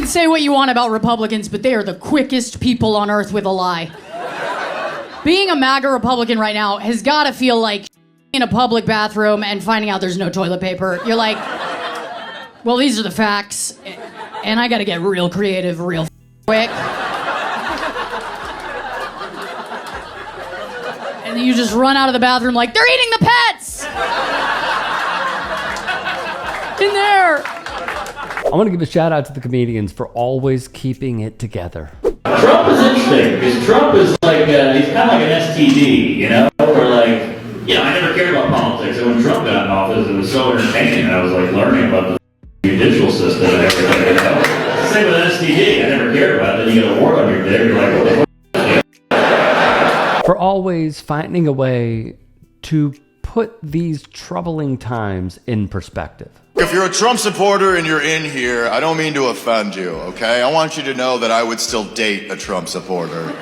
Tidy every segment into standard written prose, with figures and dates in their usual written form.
can say what you want about Republicans, but they are the quickest people on earth with a lie. Being a MAGA Republican right now has got to feel like in a public bathroom and finding out there's no toilet paper. You're like, well, these are the facts, and I got to get real creative real quick. And you just run out of the bathroom like, they're eating the pets! In there. I want to give a shout out to the comedians for always keeping it together. Trump is interesting because Trump is like, he's kind of like an STD, you know? Or like, you know, I never cared about politics. And when Trump got in office, it was so entertaining. I was like learning about the judicial system and everything, you know? It's the same with STD. I never cared about it. Then you get a wart on your dick, you're like, what the fuck? For always finding a way to put these troubling times in perspective. If you're a Trump supporter and you're in here, I don't mean to offend you, okay? I want you to know that I would still date a Trump supporter.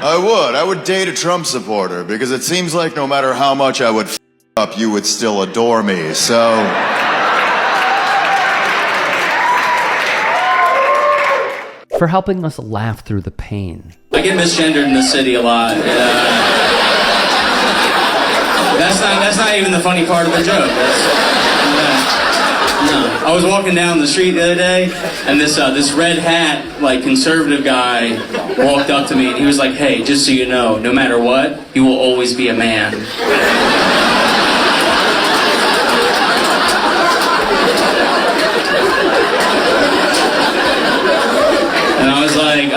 I would date a Trump supporter because it seems like no matter how much I would f up, you would still adore me, so... For helping us laugh through the pain. I get misgendered in the city a lot. That's not even the funny part of the joke. No. I was walking down the street the other day, and this red hat, like, conservative guy walked up to me, and he was like, hey, just so you know, no matter what, you will always be a man. And I was like,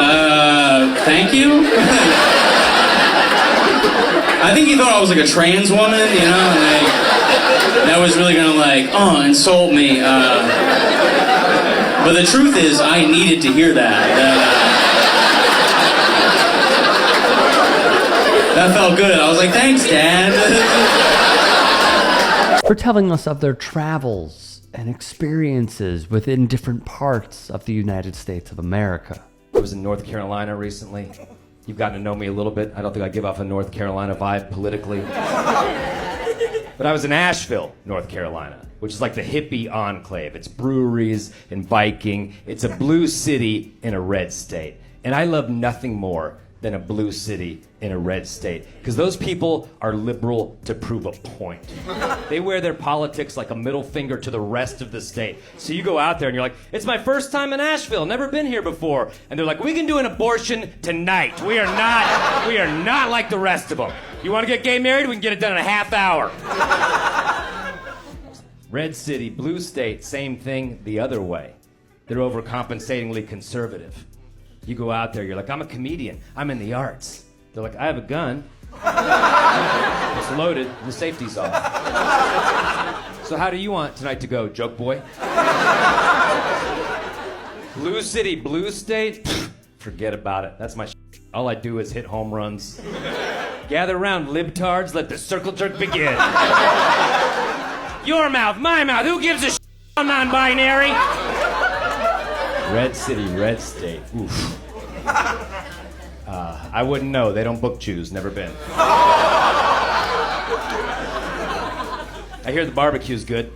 thank you? I think he thought I was like a trans woman, you know, and like, that was really gonna like, insult me. But the truth is, I needed to hear that. That felt good. I was like, thanks, Dad. For telling us of their travels and experiences within different parts of the United States of America. I was in North Carolina recently. You've gotten to know me a little bit. I don't think I give off a North Carolina vibe politically. But I was in Asheville, North Carolina, which is like the hippie enclave. It's breweries and biking. It's a blue city in a red state. And I love nothing more than a blue city in a red state. Because those people are liberal to prove a point. They wear their politics like a middle finger to the rest of the state. So you go out there and you're like, it's my first time in Asheville, never been here before. And they're like, we can do an abortion tonight. We are not like the rest of them. You want to get gay married? We can get it done in a half hour. Red city, blue state, same thing the other way. They're overcompensatingly conservative. You go out there, you're like, I'm a comedian, I'm in the arts. They're like, I have a gun. It's loaded, and the safety's off. So how do you want tonight to go, joke boy? Blue city, blue state? Pfft, forget about it, that's my shit. All I do is hit home runs. Gather around, libtards, let the circle jerk begin. Your mouth, my mouth, who gives a shit? I'm non-binary. Red city, red state. Oof. I wouldn't know. They don't book Jews. Never been. I hear the barbecue's good.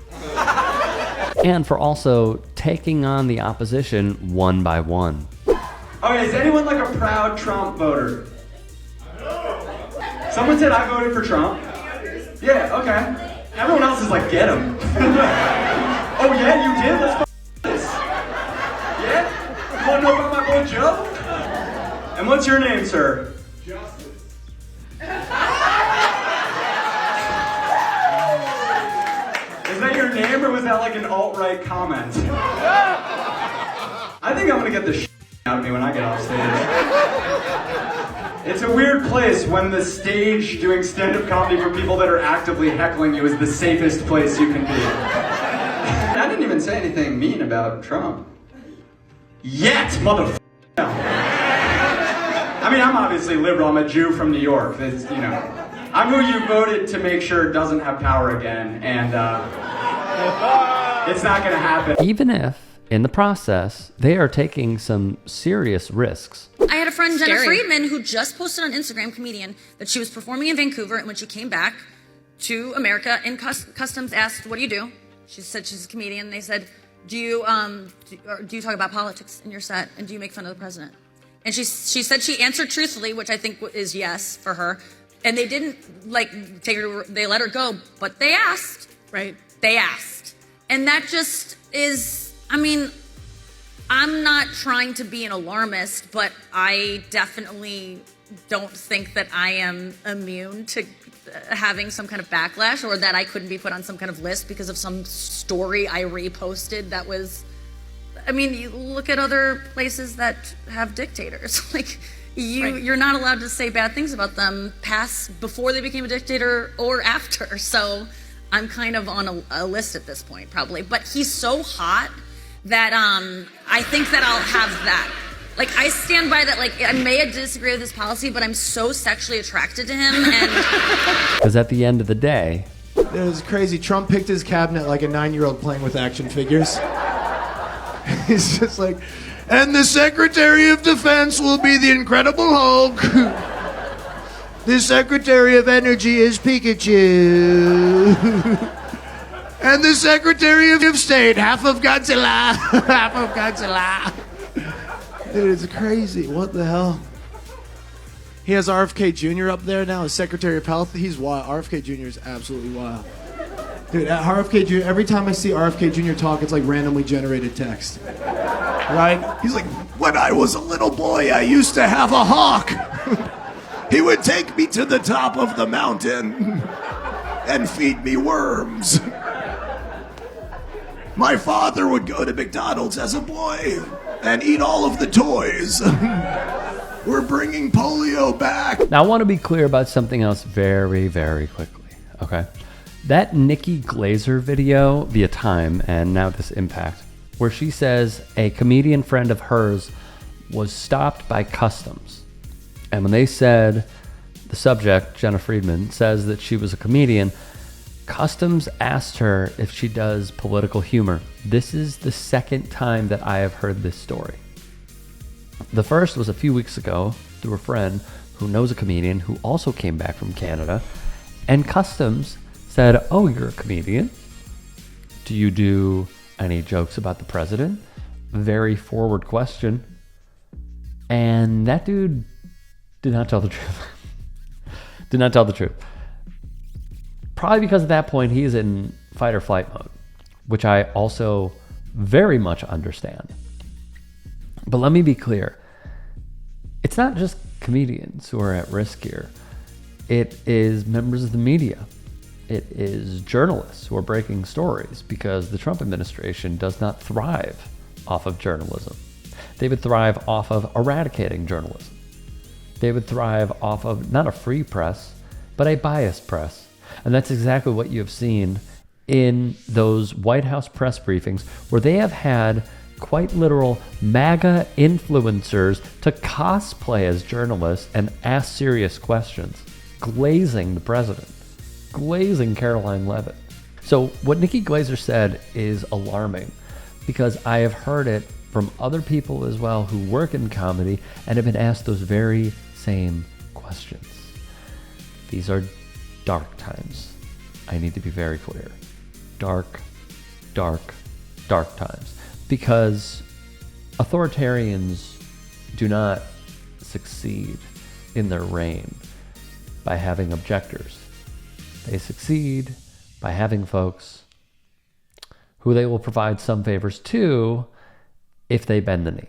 And for also taking on the opposition one by one. Okay, is anyone like a proud Trump voter? Someone said I voted for Trump. Yeah, okay. Everyone else is like, get him. Oh yeah, you did? Let's this. Yeah? You wanna know about my boy Joe? And what's your name, sir? Justice. Is that your name, or was that like an alt-right comment? I think I'm gonna get the shit out of me when I get off stage. It's a weird place when the stage doing stand-up comedy for people that are actively heckling you is the safest place you can be. I didn't even say anything mean about Trump. Yet, motherfucker. I mean, I'm obviously liberal. I'm a Jew from New York. It's, you know, I'm who you voted to make sure doesn't have power again, and it's not going to happen. Even if, in the process, they are taking some serious risks. I had a friend, Jenna Friedman, who just posted on Instagram, comedian, that she was performing in Vancouver, and when she came back to America, in customs asked, what do you do? She said she's a comedian. They said, do you talk about politics in your set, and do you make fun of the president? And she said she answered truthfully, which I think is yes for her. And they didn't they let her go, but they asked. Right. They asked. And that just is, I mean, I'm not trying to be an alarmist, but I definitely don't think that I am immune to having some kind of backlash, or that I couldn't be put on some kind of list because of some story I reposted that was, I mean, you look at other places that have dictators. Like, you're not allowed to say bad things about them before they became a dictator or after. So I'm kind of on a list at this point, probably. But he's so hot that I think that I'll have that. Like, I stand by that. Like, I may disagree with his policy, but I'm so sexually attracted to him. And Because at the end of the day, it was crazy. Trump picked his cabinet like a 9-year-old playing with action figures. He's just like, and the Secretary of Defense will be the Incredible Hulk. The Secretary of Energy is Pikachu. And the Secretary of State, half of Godzilla. Half of Godzilla. Dude, it's crazy. What the hell? He has RFK Jr. up there now as Secretary of Health. He's wild. RFK Jr. is absolutely wild. Dude, at RFK Jr., every time I see RFK Jr. talk, it's like randomly generated text. Right? He's like, when I was a little boy, I used to have a hawk. He would take me to the top of the mountain and feed me worms. My father would go to McDonald's as a boy and eat all of the toys. We're bringing polio back. now I want to be clear about something else very, very quickly, okay? That Nikki Glaser video via Time and now this Impact, where she says a comedian friend of hers was stopped by customs. And when they said, the subject, Jenna Friedman, says that she was a comedian, customs asked her if she does political humor. This is the second time that I have heard this story. The first was a few weeks ago through a friend who knows a comedian who also came back from Canada, and customs said, oh, you're a comedian? Do you do any jokes about the president? Very forward question. And that dude did not tell the truth. Did not tell the truth. Probably because at that point he is in fight or flight mode, which I also very much understand. But let me be clear. It's not just comedians who are at risk here. It is members of the media. It is journalists who are breaking stories because the Trump administration does not thrive off of journalism. They would thrive off of eradicating journalism. They would thrive off of not a free press, but a biased press. And that's exactly what you have seen in those White House press briefings, where they have had quite literal MAGA influencers to cosplay as journalists and ask serious questions, glazing the president, glazing Caroline Leavitt. So what Nikki Glaser said is alarming, because I have heard it from other people as well who work in comedy and have been asked those very same questions. These are dark times. I need to be very clear. Dark, dark, dark times. Because authoritarians do not succeed in their reign by having objectors. They succeed by having folks who they will provide some favors to if they bend the knee.